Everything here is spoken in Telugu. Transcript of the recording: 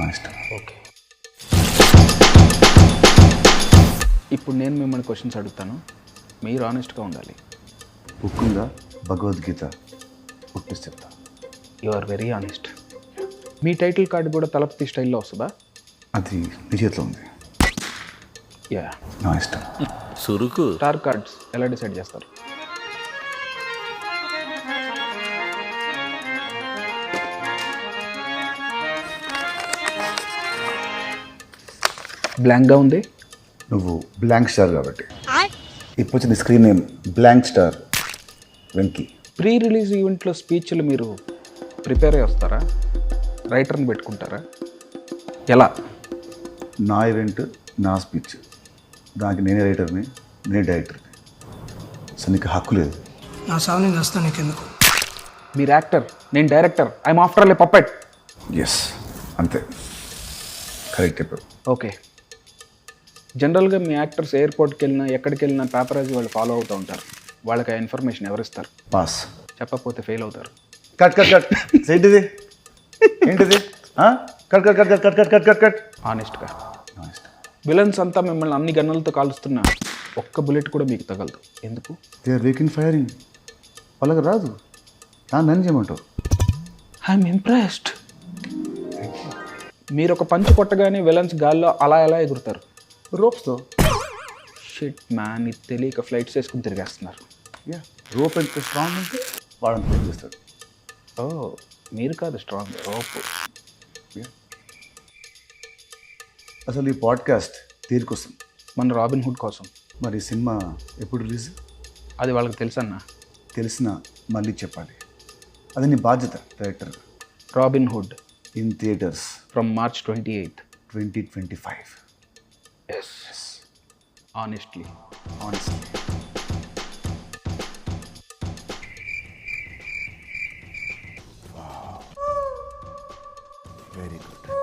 నా ఇష్టం. ఓకే, ఇప్పుడు నేను మిమ్మల్ని క్వశ్చన్స్ అడుగుతాను, మీరు ఆనెస్ట్గా ఉండాలి. బుక్ ఉందా భగవద్గీత? పుట్టిసి చెప్తా. You are very honest. మీ టైటిల్ కార్డు కూడా తలపతి స్టైల్లో వస్తుందా? అది నీ చేతిలో ఉంది. యా. నా ఇష్టం. సురుకు. స్టార్ కార్డ్స్ ఎలా డిసైడ్ చేస్తారు? బ్లాంక్గా ఉంది. నువ్వు బ్లాంక్ స్టార్ కాబట్టి. ఇప్పుడు వచ్చిన screen name blank star Venky. Pre release ఈవెంట్లో స్పీచ్లు మీరు ప్రిపేర్ అయ్యి వస్తారా? రైటర్ని పెట్టుకుంటారా? ఎలా? నా ఈవెంట్, నా స్పీచ్, దానికి నేనే రైటర్ని, నేనే డైరెక్టర్ని. సో నీకు హక్కు లేదు. నా సావు నేను వస్తాను నీకెందుకు? మీరు యాక్టర్, నేను director. I'm after all a puppet. Yes, అంతే. కరెక్ట్ చెప్పావు. ఓకే. జనరల్గా మీ యాక్టర్స్ ఎయిర్పోర్ట్కి వెళ్ళినా ఎక్కడికి వెళ్ళినా పేపరాజీ వాళ్ళు ఫాలో అవుతూ ఉంటారు. వాళ్ళకి ఆ ఇన్ఫర్మేషన్ ఎవరిస్తారు? పాస్. చెప్పకపోతే ఫెయిల్ అవుతారు. Cut cut cut. ఏంటిది ఏంటిది? Cut cut cut cut cut cut cut cut cut. ఆనెస్ట్గా. నా ఇష్టం. విలన్స్ అంతా మిమ్మల్ని అన్ని గన్నులతో కాలుస్తున్నా ఒక్క బుల్లెట్ కూడా మీకు తగలదు. ఎందుకు? They are weak in firing. వాళ్ళకి రాదు. నన్ను చేయమంటావు? I'm impressed. మీరు ఒక పంచ్ కొట్టగానే విలన్స్ గాల్లో అలా ఎలా ఎగురుతారు? రోప్స్తో. షిట్ మ్యాన్, ఇది తెలియక ఫ్లైట్స్ వేసుకుని తిరిగేస్తున్నారు. యా, రోప్ ఎంత స్ట్రాంగ్ ఉంటే వాడని ప్లేస్ చేస్తాడు. ఓ, మీరు కాదు స్ట్రాంగ్, రోప్. అసలు ఈ పాడ్కాస్ట్ తీరుకోసం, మన రాబిన్ హుడ్ కోసం. మరి ఈ సినిమా ఎప్పుడు రిలీజ్? అది వాళ్ళకి తెలుసన్నా. తెలిసిన మళ్ళీ చెప్పాలి. అది నీ బాధ్యత director. Robin hood in theatres from March 28th. 2025. Yes. Honestly. Honestly. Wow. Very good.